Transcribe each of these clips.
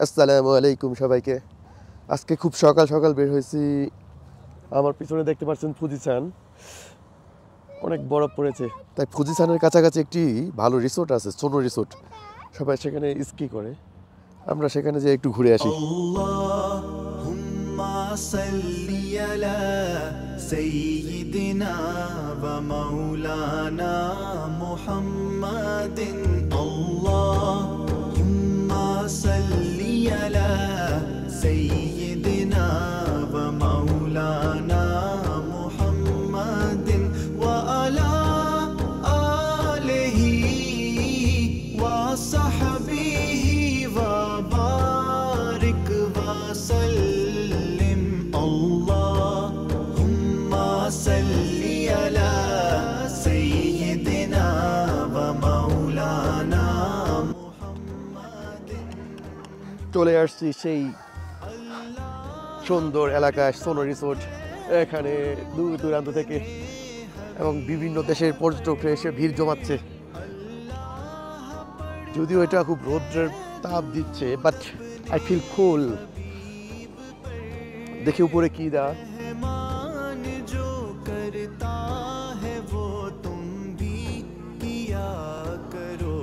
আসসালামু আলাইকুম সবাইকে। আজকে খুব সকাল সকাল বের হয়েছি। আমার পিছনে দেখতে পাচ্ছেন ফুজিসান, অনেক বরফ পড়েছে। তাই ফুজিসানের কাছাকাছি একটি ভালো রিসোর্ট আছে, সোনো রিসোর্ট। সবাই সেখানে স্কি করে, আমরা সেখানে যেয়ে একটু ঘুরে আসি। আল্লাহুম্মা সাল্লি আলা সাইয়্যিদিনা ওয়া মাওলানা মুহাম্মাদিন। আল্লাহুম্মা সাল্লি আলা সাইয়্যিদিনা ওয়া মাওলানা মুহাম্মাদিন ওয়া আলা আলিহি ওয়া সাহবিহি ওয়া বারিক ওয়া সাল্লিম। আল্লাহুম্মা সাল্লি আলা সাইয়্যিদিনা ওয়া মাওলানা মুহাম্মাদিন। চলে আসছি সেই সুন্দর এলাকায়, সোনো রিসোর্ট। এখানে দূর দূরান্ত থেকে এবং বিভিন্ন দেশের পর্যটকরা এসে ভিড় জমাচ্ছে। যদিও এটা খুব রৌদ্রের তাপ দিচ্ছে, বাট আই ফিল কুল। দেখে উপরে কি দা, मान जो करता है वो तुम भी किया करो।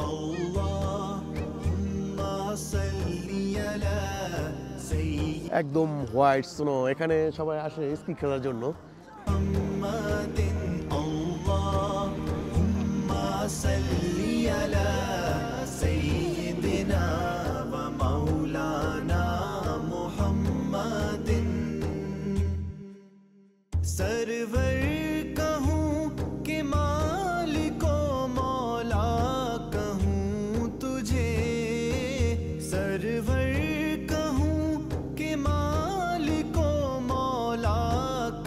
अल्लाहुम्मा सल्ली अला सय्यिदिना একদম হোয়াইট স্নো। এখানে সবাই আসে স্কি খেলার জন্য। মুহাম্মাদিন। আল্লাহুম্মা সাল্লি আলা সাইয়্যিদিনা ওয়া মাওলানা মুহাম্মাদিন। सरवर कहूँ कि मालिको मौला कहूँ तुझे। सरवर कहूँ कि मालिको मौला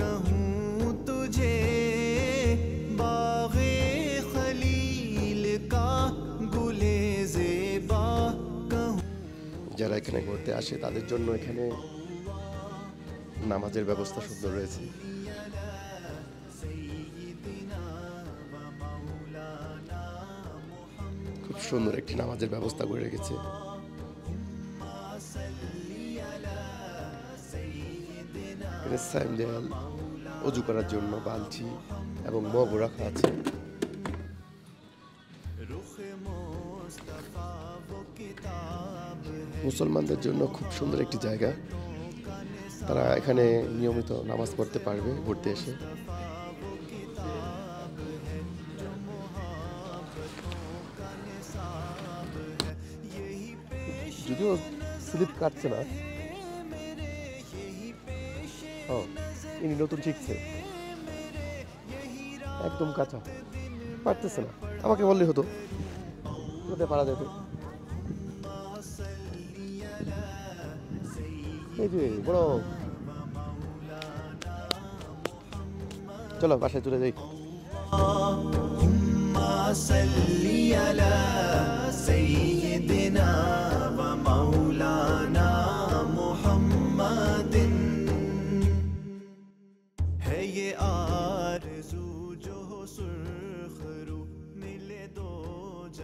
कहूँ तुझे। बाग़े खलील का गुले ज़ेबा कहूँ। যারা এখানে ঘুরতে আসে তাদের জন্য এখানে নামাজের ব্যবস্থা সুন্দর রয়েছে। খুব সুন্দর একটি নামাজের ব্যবস্থা করে রেখেছে। এখানে স্যান্ডেল, অজু করার জন্য বালতি এবং মগও রাখা আছে। মুসলমানদের জন্য খুব সুন্দর একটি জায়গা। তারা এখানে নিয়মিত নামাজ পড়তে পারবে ঘুরতে এসে। যদিও স্লিপ কাটছে না। ও, ইনি নতুন শিখছে, একদম কাঁচা, পারতেছে না। আমাকে বললেই হতো, কোথায় পারা যেত। এই যে বড়, চলো বাসায় চলে যাই। اللهم صل على